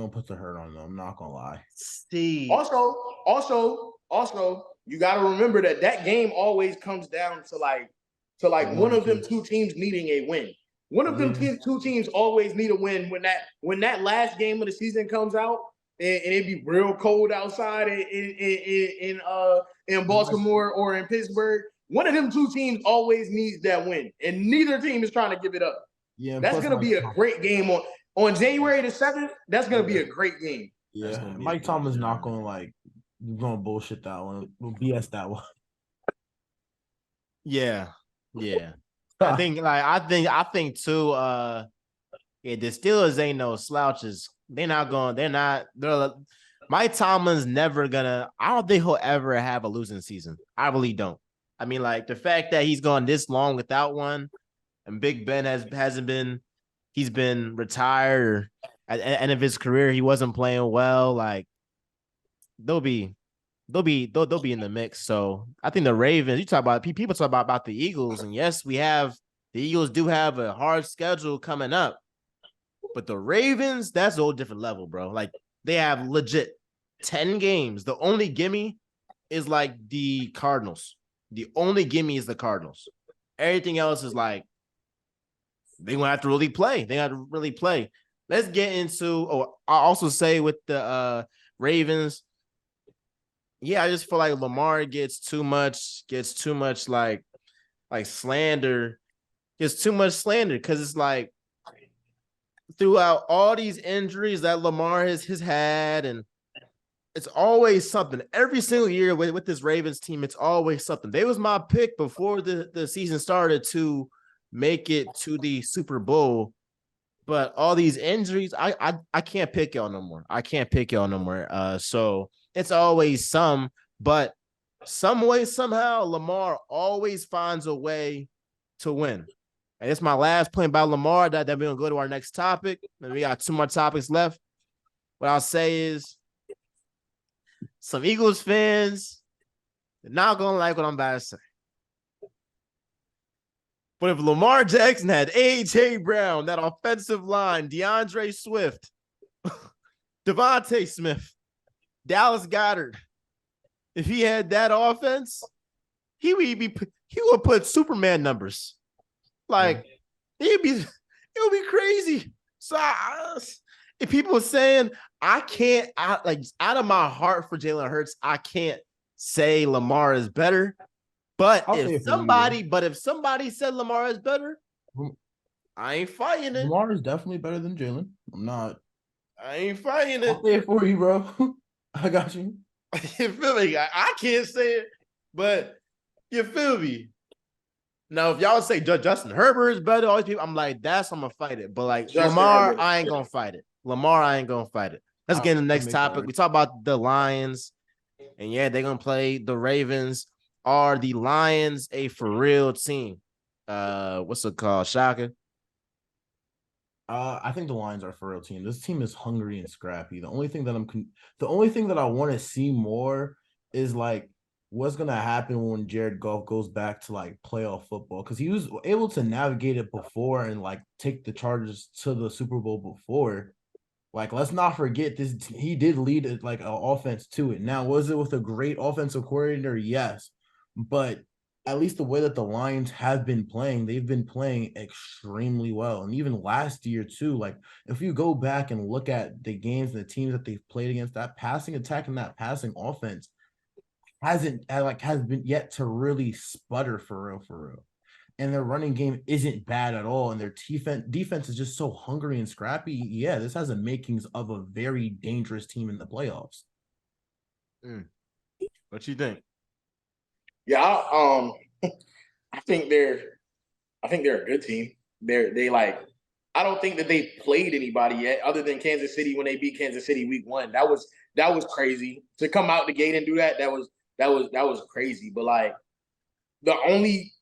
put the hurt on them. I'm not gonna lie. Steve. Also, you got to remember that game always comes down to like one of them two teams needing a win. One of them two teams always need a win when that last game of the season comes out and it be real cold outside in Baltimore or in Pittsburgh. One of them two teams always needs that win, and neither team is trying to give it up. Yeah, that's gonna be a great game on January the 7th. That's gonna be a great game. Yeah, Mike Tomlin's not gonna bullshit that one. We'll BS that one. Yeah. I think too. Yeah, the Steelers ain't no slouches. Mike Tomlin's never gonna. I don't think he'll ever have a losing season. I really don't. I mean, like the fact that he's gone this long without one, and Big Ben hasn't been. He's been retired, or at the end of his career, he wasn't playing well. Like they'll be they'll be in the mix. So I think the Ravens. You talk about people talk about the Eagles, and yes, the Eagles do have a hard schedule coming up, but the Ravens, that's a whole different level, bro. Like they have legit 10 games. The only gimme is like the Cardinals. The only gimme is the Cardinals. Everything else is like they gonna have to really play. They have to really play. Let's get into. Oh, I also say with the Ravens. Yeah, I just feel like Lamar gets too much like slander, gets too much slander because it's like throughout all these injuries that Lamar has had, and it's always something. Every single year with this Ravens team, it's always something. They was my pick before the season started to make it to the Super Bowl. But all these injuries, I can't pick y'all no more. I can't pick y'all no more. So it's always but some way, somehow, Lamar always finds a way to win. And it's my last point about Lamar that we're gonna go to our next topic. And we got 2 more topics left. What I'll say is some Eagles fans, they're not gonna like what I'm about to say. But if Lamar Jackson had A.J. Brown, that offensive line, DeAndre Swift, Devontae Smith, Dallas Goedert, if he had that offense, he would put Superman numbers. Like it would be crazy. So if people are saying out of my heart for Jalen Hurts, I can't say Lamar is better. But if somebody said Lamar is better, I ain't fighting it. Lamar is definitely better than Jalen. I ain't fighting it. I'll say it for you, bro. I got you. You feel me? I can't say it, but you feel me? Now, if y'all say Justin Herbert is better, all these people, I'm like, I'm gonna fight it. But like Lamar, I ain't gonna fight it. Let's get into the next topic. We talk about the Lions, and yeah, they're gonna play the Ravens. Are the Lions a for real team? What's it called? Chaka? I think the Lions are a for real team. This team is hungry and scrappy. The only thing that I want to see more is like what's gonna happen when Jared Goff goes back to like playoff football, because he was able to navigate it before and like take the Chargers to the Super Bowl before. Like, let's not forget this. He did lead it like an offense to it. Now, was it with a great offensive coordinator? Yes, but at least the way that the Lions have been playing, they've been playing extremely well. And even last year too, like if you go back and look at the games and the teams that they've played against, that passing attack and that passing offense has been yet to really sputter for real. And their running game isn't bad at all. And their defense is just so hungry and scrappy. Yeah, this has the makings of a very dangerous team in the playoffs. What you think? Yeah, I think they're a good team. I don't think that they've played anybody yet other than Kansas City when they beat Kansas City week 1. That was crazy. To come out the gate and do that, that was crazy. But like the only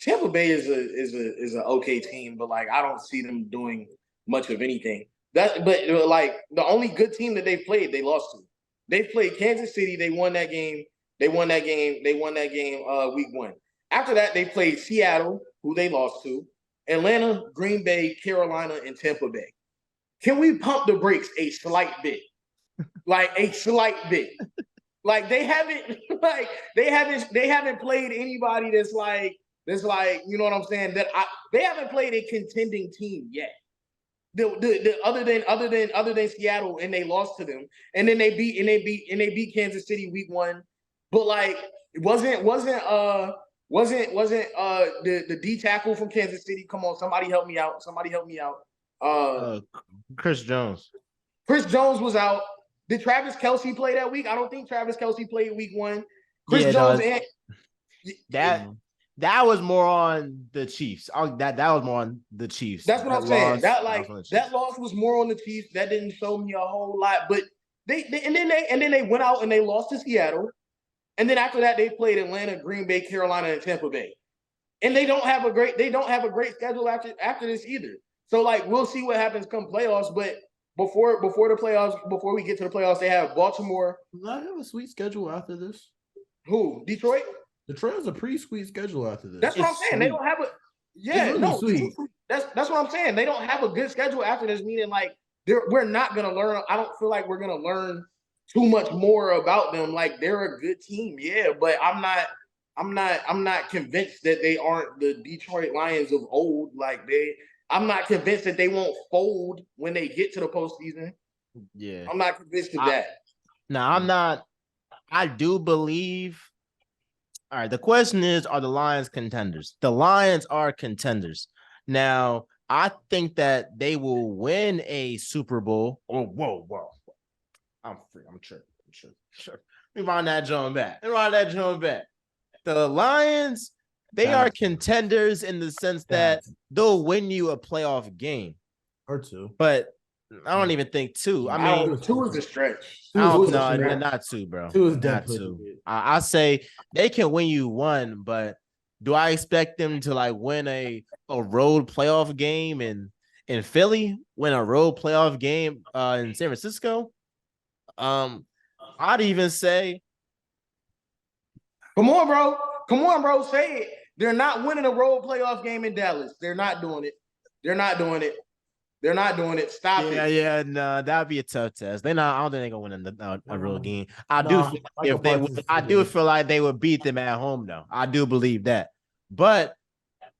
Tampa Bay is an okay team, but like I don't see them doing much of anything. But like the only good team that they played, they lost to. They played Kansas City. They won that game. Week 1. After that, they played Seattle, who they lost to, Atlanta, Green Bay, Carolina, and Tampa Bay. Can we pump the brakes a slight bit? Like a slight bit. Like they haven't played anybody that's like, you know what I'm saying? They haven't played a contending team yet. Other than Seattle, and they lost to them, and then they beat Kansas City week 1. But like it wasn't the D tackle from Kansas City. Come on, somebody help me out. Chris Jones. Chris Jones was out. Did Travis Kelce play that week? I don't think Travis Kelce played week 1. Chris Yeah, Jones no, and that was more on the Chiefs. That was more on the Chiefs. that's what That I'm saying. loss, That was on the that Chiefs. loss was more on the Chiefs. That didn't show me a whole lot. But then they went out and they lost to Seattle. And then after that, they played Atlanta, Green Bay, Carolina, and Tampa Bay. And they don't have a great schedule after this either. So like we'll see what happens come playoffs. But before the playoffs, before we get to the playoffs, they have Baltimore. Does not have a sweet schedule after this. Who? Detroit? Detroit has a pretty sweet schedule after this. That's what I'm saying. Sweet. They don't have a Sweet. That's what I'm saying. They don't have a good schedule after this, meaning like we're not gonna learn. I don't feel like we're gonna learn too much more about them. Like they're a good team, yeah, but I'm not convinced that they aren't the Detroit Lions of old. I'm not convinced that they won't fold when they get to the postseason. Yeah, I'm not convinced of that. No, I'm not. I do believe. All right. The question is, are the Lions contenders? The Lions are contenders. Now, I think that they will win a Super Bowl. Oh, whoa. I'm free. I'm sure. Let me run that joint back. The Lions, they are contenders in the sense that they'll win you a playoff game. Or two. But I don't even think two. I mean, two is a stretch. No, not two, bro. Two is not two. I say they can win you one, but do I expect them to like win a road playoff game in Philly, win a road playoff game in San Francisco? I'd even say, come on, bro, say it. They're not winning a road playoff game in Dallas. They're not doing it. Stop it. Yeah, no, that'd be a tough test. I don't think they're gonna win a real game. I do feel like they would beat them at home, though. I do believe that, but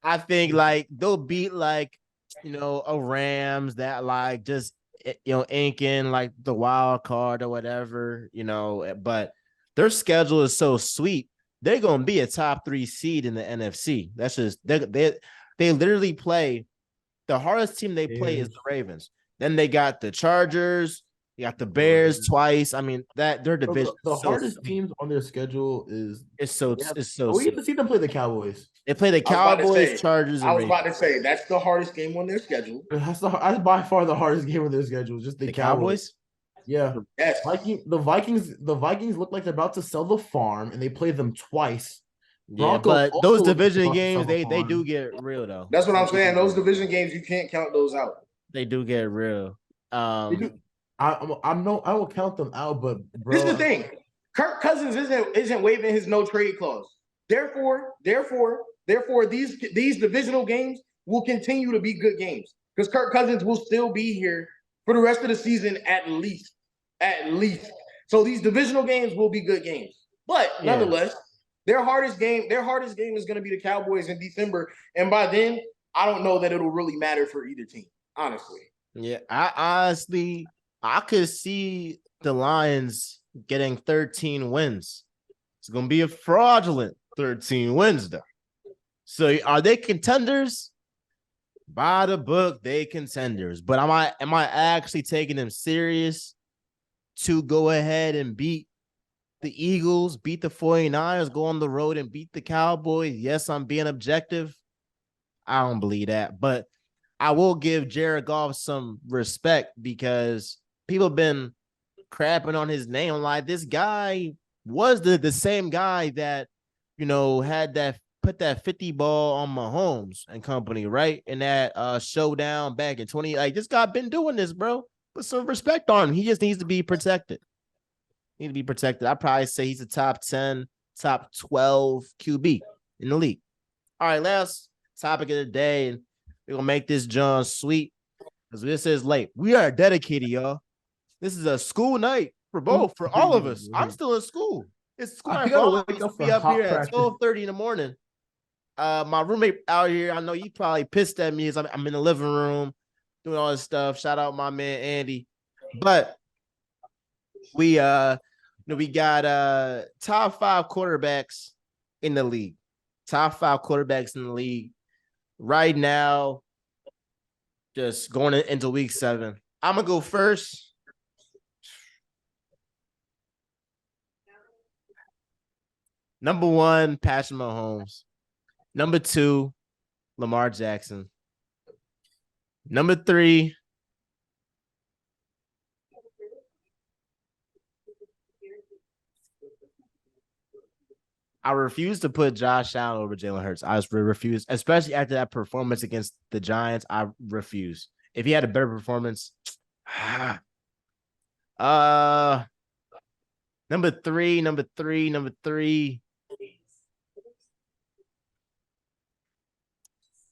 I think like they'll beat like a Rams that like just inking like the wild card or whatever, but their schedule is so sweet. They're gonna be a top 3 seed in the NFC. That's just they literally play. The hardest team they play is the Ravens. Then they got the Chargers. You got the Bears twice. I mean, that their division. The hardest teams on their schedule is we get to see them play the Cowboys. They play the Cowboys, Chargers. I was about to say that's the hardest game on their schedule. That's by far the hardest game on their schedule. Just the Cowboys. Yeah. Yes. The Vikings look like they're about to sell the farm, and they play them twice. Yeah, but those division games, they do get real though. That's what I'm saying. Those division games, you can't count those out. They do get real. I will count them out, but bro, this is the thing. Kirk Cousins isn't waiving his no trade clause. Therefore, these divisional games will continue to be good games because Kirk Cousins will still be here for the rest of the season at least. So these divisional games will be good games, but nonetheless. Their hardest game is going to be the Cowboys in December, and by then, I don't know that it'll really matter for either team. Honestly, yeah, I could see the Lions getting 13 wins. It's going to be a fraudulent 13 wins, though. So, are they contenders? By the book, they contenders. But am I actually taking them serious to go ahead and beat the Eagles, beat the 49ers, go on the road and beat the Cowboys? Yes, I'm being objective. I don't believe that. But I will give Jared Goff some respect because people have been crapping on his name. Like, this guy was the same guy that, put that 50 ball on Mahomes and company, right? In that showdown back in 20. Like, this guy been doing this, bro. Put some respect on him. He just needs to be protected. I'd probably say he's a top 10, top 12 QB in the league. All right, last topic of the day, and we're going to make this John sweet because this is late. We are dedicated, y'all. This is a school night for all of us. I'm still in school. It's school night. I wake up here at 12:30 in the morning. My roommate out here, I know you probably pissed at me as I'm in the living room doing all this stuff. Shout out my man, Andy. But we got top 5 quarterbacks in the league. Top 5 quarterbacks in the league right now. Just going into week 7. I'm gonna go first. Number 1, Patrick Mahomes. Number 2, Lamar Jackson. Number 3, I refuse to put Josh Allen over Jalen Hurts. I just refuse, especially after that performance against the Giants. I refuse. If he had a better performance, uh, number three.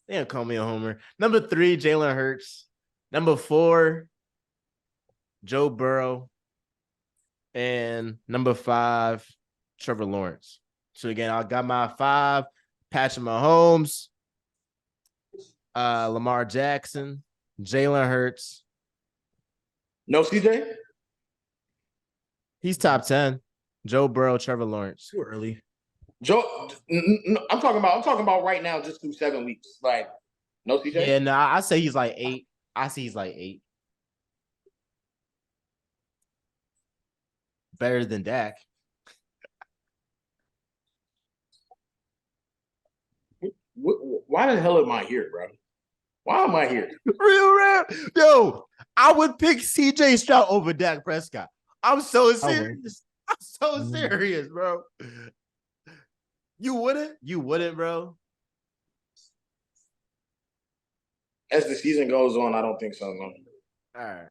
They don't call me a homer. Number 3, Jalen Hurts. Number 4, Joe Burrow. And number 5, Trevor Lawrence. So again, I got my 5, Patrick Mahomes, Lamar Jackson, Jalen Hurts. No CJ? He's top 10. Joe Burrow, Trevor Lawrence. Too early. Joe, I'm talking about right now, just through 7 weeks. Like, no CJ? Yeah, no, I say he's like 8. I see he's like 8. Better than Dak. Why the hell am I here, bro? Why am I here? Real. Yo, I would pick CJ Stroud over Dak Prescott. I'm so serious. I'm so serious, bro. You wouldn't? You wouldn't, bro? As the season goes on, I don't think so. No. All right.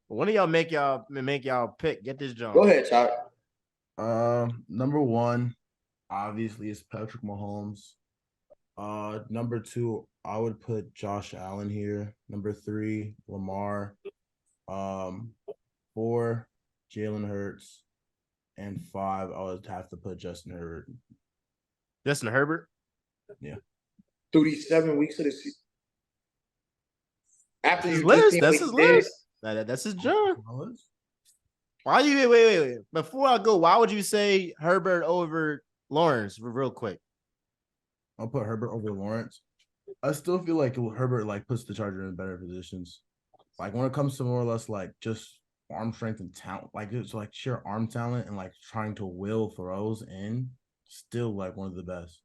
One of y'all make y'all pick. Get this job. Go ahead, Chuck. Number 1, obviously, is Patrick Mahomes. Number 2, I would put Josh Allen here. Number 3, Lamar. 4, Jalen Hurts. And 5, I would have to put Justin Herbert. Justin Herbert? Yeah. Through these 7 weeks of the season. After His you list. That's his list. That's his job. Why you wait? Before I go, why would you say Herbert over Lawrence? Real quick. I'll put Herbert over Lawrence. I still feel like Herbert puts the Chargers in better positions. Like when it comes to more or less just arm strength and talent, it's sheer arm talent and trying to will throws in, still one of the best.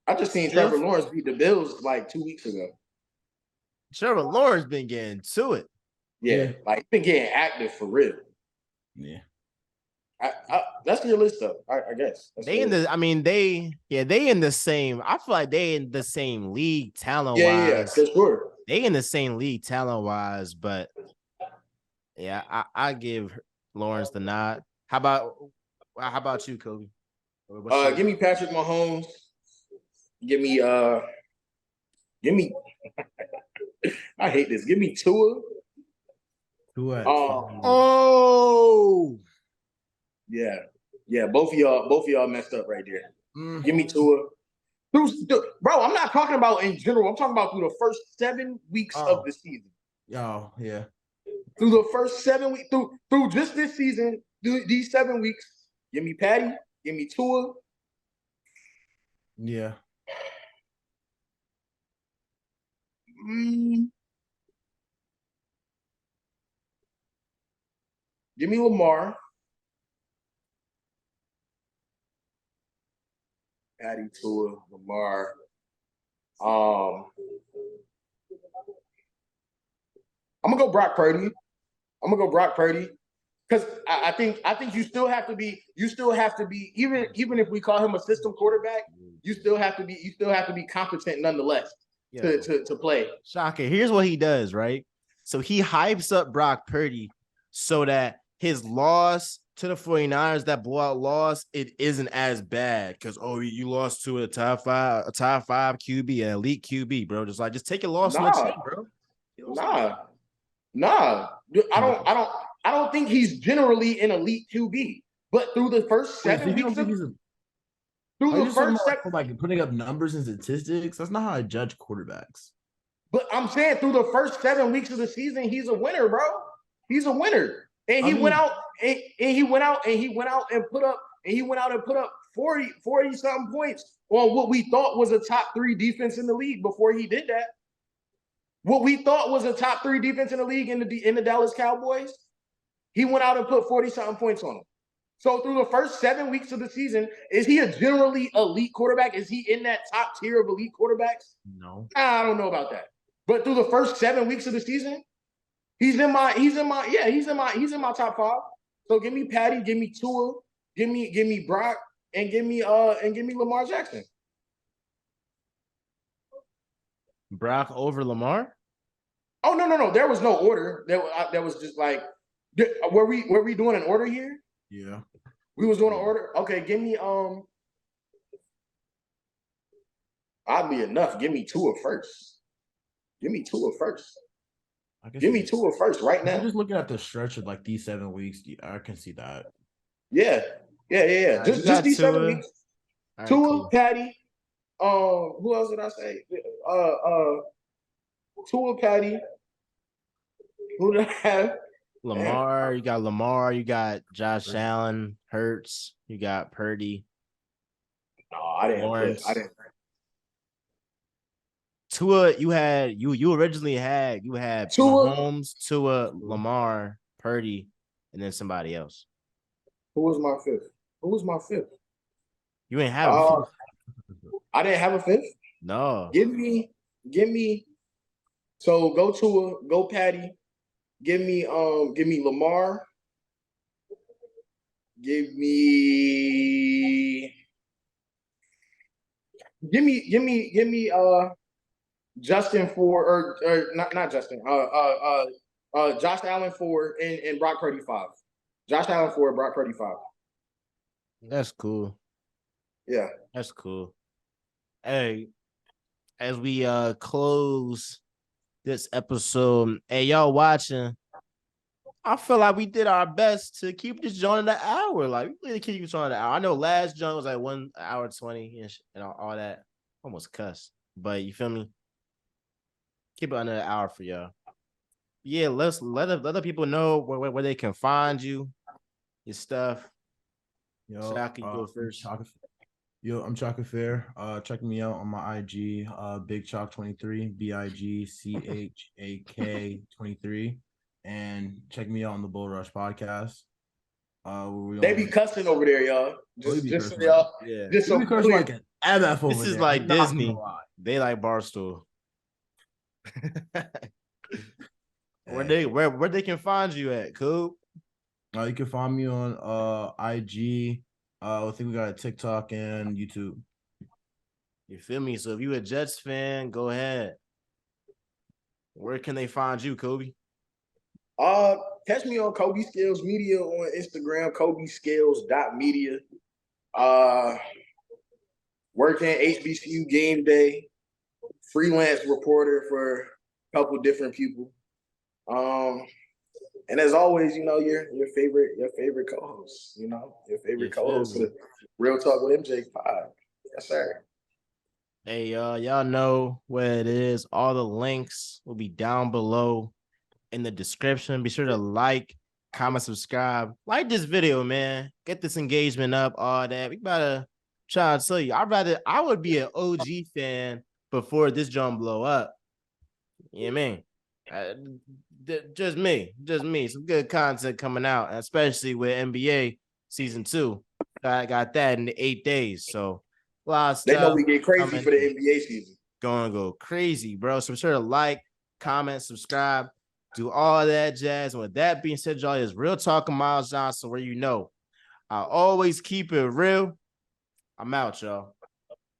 I just seen Trevor Lawrence beat the Bills 2 weeks ago. Trevor Lawrence been getting to it. Yeah. Been getting active for real. Yeah. That's your list though. I guess they in the same. I feel like they in the same league talent wise. Yeah, for sure. They in the same league talent wise, but yeah, I give Lawrence the nod. How about you, Kobe? Give me Patrick Mahomes. Give me I hate this. Give me Tua. Yeah. Both of y'all messed up right there. Give me Tua. Bro, I'm not talking about in general. I'm talking about through the first 7 weeks of the season. Oh, yeah. Through the first 7 weeks, through just this season, these 7 weeks, give me Patty, give me Tua. Yeah. Give me Lamar. Patty, Tua, Lamar. I'm gonna go Brock Purdy. Because I think you still have to be even if we call him a system quarterback, you still have to be competent nonetheless to play. Chaka, here's what he does, right? So he hypes up Brock Purdy so that his loss to the 49ers, that blowout loss, it isn't as bad because you lost to a top five QB, an elite QB, bro. Just take your loss on the chin, bro. Nah. I don't think he's generally an elite QB. But through the first 7 weeks putting up numbers and statistics, that's not how I judge quarterbacks. But I'm saying through the first 7 weeks of the season, he's a winner, bro. He's a winner. And he went out and put up 40 something points on what we thought was a top 3 defense in the league before he did that. What we thought was a top 3 defense in the league in the Dallas Cowboys, he went out and put 40 something points on them. So through the first 7 weeks of the season, is he a generally elite quarterback? Is he in that top tier of elite quarterbacks? No. I don't know about that. But through the first 7 weeks of the season, he's in my top 5. So give me Patty, give me Tua, give me Brock, and give me Lamar Jackson. Brock over Lamar? Oh no. There was no order. There was just like, were we doing an order here? Yeah. We was doing an order. Okay, give me oddly enough, give me Tua first. Give me Tua first. Give me Tua first right now. I'm just looking at the stretch of like these 7 weeks. I can see that. Yeah. Just these 7 weeks. Right, Tua, cool. Patty. Who else did I say? Tua, Patty. Who did I have? Lamar, you got Lamar, you got Josh Allen, Hurts, you got Purdy. No, I didn't Lawrence. put. Tua, you originally had Tua. Mahomes, Tua, Lamar, Purdy, and then somebody else. Who was my fifth? You ain't have a fifth. I didn't have a fifth. No. Give me. So go Tua, go Patty. Give me Lamar. Give me Justin for or not Justin. Josh Allen 4 and Brock Purdy 5. Josh Allen 4, Brock Purdy 5. That's cool. Yeah. That's cool. Hey, as we close this episode, hey, y'all watching, I feel like we did our best to keep this joint in the hour. Like, we really keep this on the hour. I know last joint was like 1 hour 20 and all that. Almost cuss. But you feel me? Keep it under an hour for y'all. Yeah, let's let other people know where they can find you, your stuff. Yo, Chaka, you go first. I'm Chaka Fair. Check me out on my IG, Big Chalk 23, BIGCHAK 23, and check me out on the Bull Rush podcast. They be cussing over there, y'all. Just so y'all. Yeah. Just so clear. Like an MF over this is there. like Disney. They like Barstool. Where they can find you at, Coop? You can find me on IG. I think we got a TikTok and YouTube. You feel me? So if you a Jets fan, go ahead. Where can they find you, Kobe? Catch me on Kobe Scales Media on Instagram, kobescales.media. Working HBCU game day, freelance reporter for a couple different people. And as always, your favorite co-host, your favorite co-host for the Real Talk with MJ pod. Yes, sir. Hey, y'all know where it is. All the links will be down below in the description. Be sure to like, comment, subscribe. Like this video, man. Get this engagement up, all that. We gotta try to tell you. I would be an OG fan before this jump blow up. You know what I mean? Just me. Some good content coming out, especially with NBA season 2. I got that in the 8 days. So a lot of stuff. They know we get crazy for the NBA season. Gonna go crazy, bro. So be sure to like, comment, subscribe, do all that jazz. And with that being said, y'all, is Real Talking Miles Johnson, where I always keep it real. I'm out, y'all.